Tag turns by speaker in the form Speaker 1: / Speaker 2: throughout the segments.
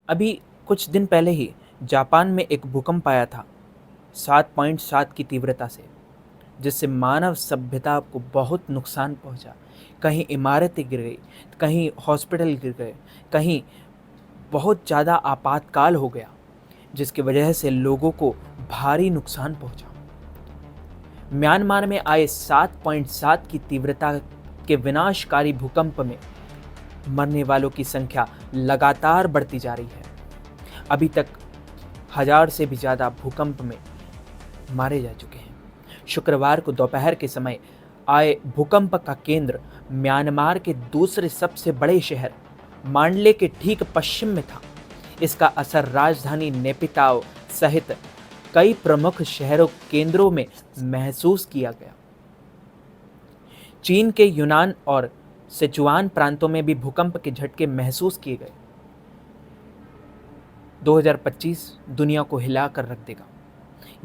Speaker 1: अभी कुछ दिन पहले ही जापान में एक भूकंप आया था 7.7 की तीव्रता से, जिससे मानव सभ्यता को बहुत नुकसान पहुंचा। कहीं इमारतें गिर गई, कहीं हॉस्पिटल गिर गए, कहीं बहुत ज़्यादा आपातकाल हो गया, जिसकी वजह से लोगों को भारी नुकसान पहुंचा। म्यांमार में आए 7.7 की तीव्रता के विनाशकारी भूकंप में मरने वालों की संख्या लगातार बढ़ती जा रही है। अभी तक 1000 से भी ज़्यादा भूकंप में मारे जा चुके हैं। शुक्रवार को दोपहर के समय आए भूकंप का केंद्र म्यांमार के दूसरे सबसे बड़े शहर मांडले के ठीक पश्चिम में था। इसका असर राजधानी नेपिताओ सहित कई प्रमुख शहरों केंद्रों में महसूस किया गया। चीन के यूनान और सिचुआन प्रांतों में भी भूकंप के झटके महसूस किए गए। 2025 दुनिया को हिला कर रख देगा।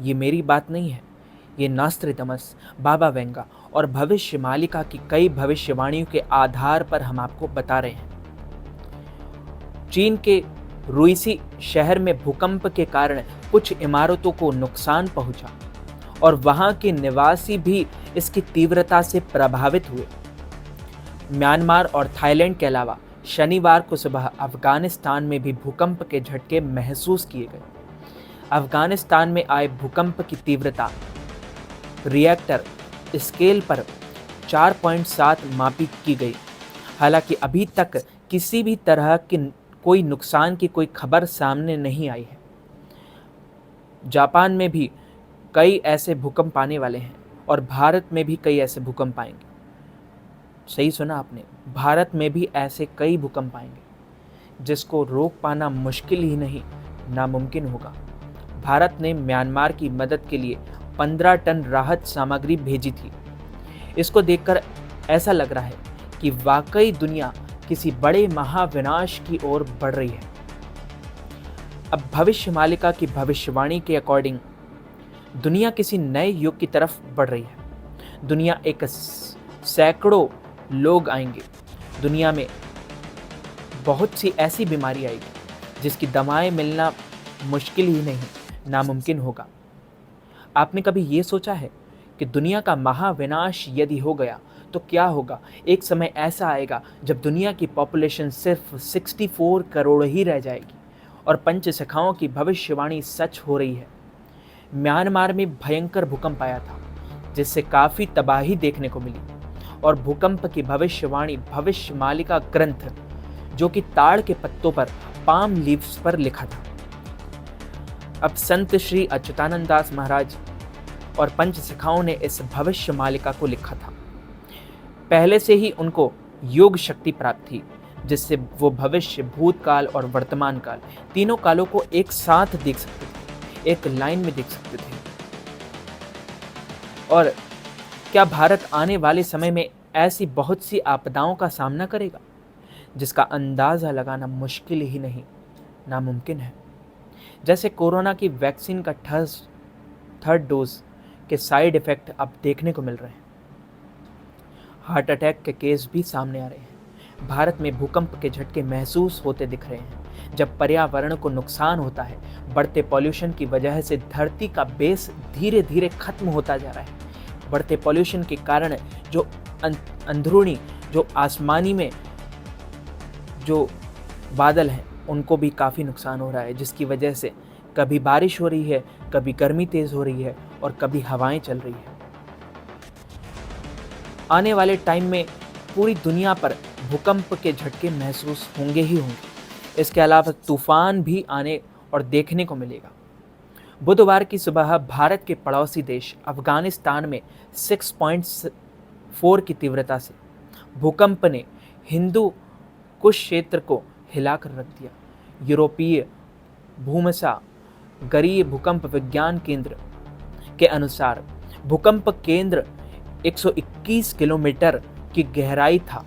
Speaker 1: ये मेरी बात नहीं है, ये नास्ट्रेडमस, बाबा वेंगा और भविष्य मालिका की कई भविष्यवाणियों के आधार पर हम आपको बता रहे हैं। चीन के रुइसी शहर में भूकंप के कारण कुछ इमारतों को नुकसान पहुंचा और वहां के निवासी भी इसकी तीव्रता से प्रभावित हुए। म्यांमार और थाईलैंड के अलावा शनिवार को सुबह अफगानिस्तान में भी भूकंप के झटके महसूस किए गए। अफगानिस्तान में आए भूकंप की तीव्रता रिएक्टर स्केल पर 4.7 मापी की गई। हालांकि अभी तक किसी भी तरह की कोई नुकसान की कोई खबर सामने नहीं आई है। जापान में भी कई ऐसे भूकंप आने वाले हैं और भारत में भी कई ऐसे भूकंप आएंगे। सही सुना आपने, भारत में भी ऐसे कई भूकंप आएंगे जिसको रोक पाना मुश्किल ही नहीं, नामुमकिन होगा। भारत ने म्यांमार की मदद के लिए 15 टन राहत सामग्री भेजी थी। इसको देखकर ऐसा लग रहा है कि वाकई दुनिया किसी बड़े महाविनाश की ओर बढ़ रही है। अब भविष्य मालिका की भविष्यवाणी के अकॉर्डिंग दुनिया किसी नए युग की तरफ बढ़ रही है। दुनिया एक सैकड़ों लोग आएंगे। दुनिया में बहुत सी ऐसी बीमारी आएगी जिसकी दवाएं मिलना मुश्किल ही नहीं, नामुमकिन होगा। आपने कभी ये सोचा है कि दुनिया का महाविनाश यदि हो गया तो क्या होगा? एक समय ऐसा आएगा जब दुनिया की पॉपुलेशन सिर्फ 64 करोड़ ही रह जाएगी और पंचसखाओं की भविष्यवाणी सच हो रही है। म्यांमार में भयंकर भूकंप आया था जिससे काफ़ी तबाही देखने को मिली और भूकंप की भविष्यवाणी भविष्य मालिका ग्रंथ, जो कि ताड़ के पत्तों पर पाम लीव्स पर लिखा था, अब संत श्री अच्युतानंद दास महाराज और पंचसखाओं ने इस भविष्य मालिका को लिखा था। पहले से ही उनको योग शक्ति प्राप्त थी जिससे वो भविष्य, भूतकाल और वर्तमान काल तीनों कालों को एक साथ देख सकते थे, एक लाइन में देख सकते थे। और क्या भारत आने वाले समय में ऐसी बहुत सी आपदाओं का सामना करेगा जिसका अंदाज़ा लगाना मुश्किल ही नहीं, नामुमकिन है। जैसे कोरोना की वैक्सीन का थर्ड डोज के साइड इफ़ेक्ट अब देखने को मिल रहे हैं। हार्ट अटैक के केस भी सामने आ रहे हैं। भारत में भूकंप के झटके महसूस होते दिख रहे हैं। जब पर्यावरण को नुकसान होता है, बढ़ते पॉल्यूशन की वजह से धरती का बेस धीरे धीरे खत्म होता जा रहा है। बढ़ते पॉल्यूशन के कारण जो अंदरूनी, जो आसमानी में जो बादल हैं, उनको भी काफ़ी नुकसान हो रहा है, जिसकी वजह से कभी बारिश हो रही है, कभी गर्मी तेज़ हो रही है और कभी हवाएं चल रही है। आने वाले टाइम में पूरी दुनिया पर भूकंप के झटके महसूस होंगे ही होंगे। इसके अलावा तूफान भी आने और देखने को मिलेगा। बुधवार की सुबह भारत के पड़ोसी देश अफगानिस्तान में 6.4 की तीव्रता से भूकंप ने हिंदू कुश क्षेत्र को हिलाकर रख दिया। यूरोपीय भूमसा गरीय भूकंप विज्ञान केंद्र के अनुसार भूकंप केंद्र 121 किलोमीटर की गहराई था,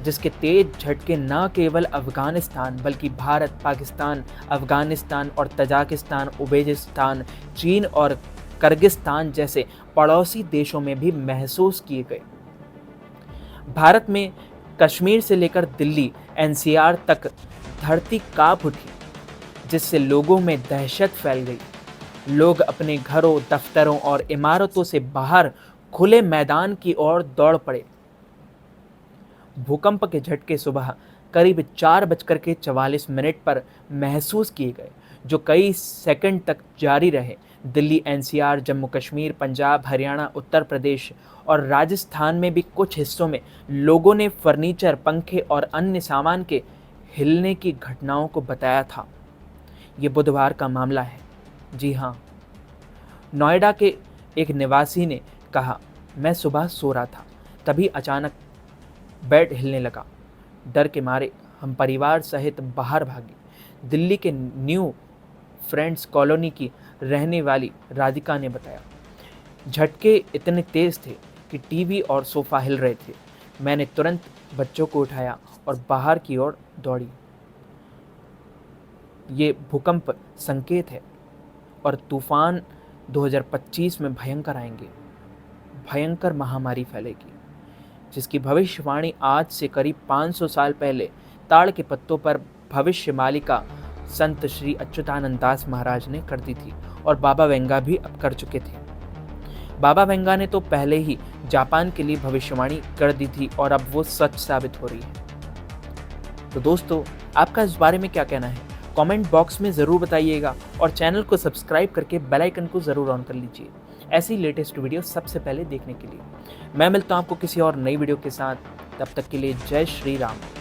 Speaker 1: जिसके तेज झटके न केवल अफगानिस्तान बल्कि भारत, पाकिस्तान, अफगानिस्तान और तजाकिस्तान, उज्बेकिस्तान, चीन और किर्गिस्तान जैसे पड़ोसी देशों में भी महसूस किए गए। भारत में कश्मीर से लेकर दिल्ली, एनसीआर तक धरती कांप उठी। जिससे लोगों में दहशत फैल गई। लोग अपने घरों, दफ्तरों और इमारतों से बाहर खुले मैदान की ओर दौड़ पड़े। भूकंप के झटके सुबह करीब 4:44 पर महसूस किए गए, जो कई सेकंड तक जारी रहे। दिल्ली, एनसीआर, जम्मू कश्मीर, पंजाब, हरियाणा, उत्तर प्रदेश और राजस्थान में भी कुछ हिस्सों में लोगों ने फर्नीचर, पंखे और अन्य सामान के हिलने की घटनाओं को बताया था। ये बुधवार का मामला है। जी हाँ, नोएडा के एक निवासी ने कहा, मैं सुबह सो रहा था, तभी अचानक बेड हिलने लगा। डर के मारे हम परिवार सहित बाहर भागे। दिल्ली के न्यू फ्रेंड्स कॉलोनी की रहने वाली राधिका ने बताया, झटके इतने तेज थे कि टीवी और सोफा हिल रहे थे। मैंने तुरंत बच्चों को उठाया और बाहर की ओर दौड़ी। ये भूकंप संकेत है और तूफान 2025 में भयंकर आएंगे। भयंकर महामारी फैलेगी, जिसकी भविष्यवाणी आज से करीब 500 साल पहले ताड़ के पत्तों पर भविष्य मालिका संत श्री अच्युतानंद दास महाराज ने कर दी थी और बाबा वेंगा भी अब कर चुके थे। बाबा वेंगा ने तो पहले ही जापान के लिए भविष्यवाणी कर दी थी और अब वो सच साबित हो रही है। तो दोस्तों, आपका इस बारे में क्या कहना है? कमेंट बॉक्स में ज़रूर बताइएगा और चैनल को सब्सक्राइब करके बेल आइकन को ज़रूर ऑन कर लीजिए ऐसी लेटेस्ट वीडियो सबसे पहले देखने के लिए। मैं मिलता हूँ आपको किसी और नई वीडियो के साथ। तब तक के लिए जय श्री राम।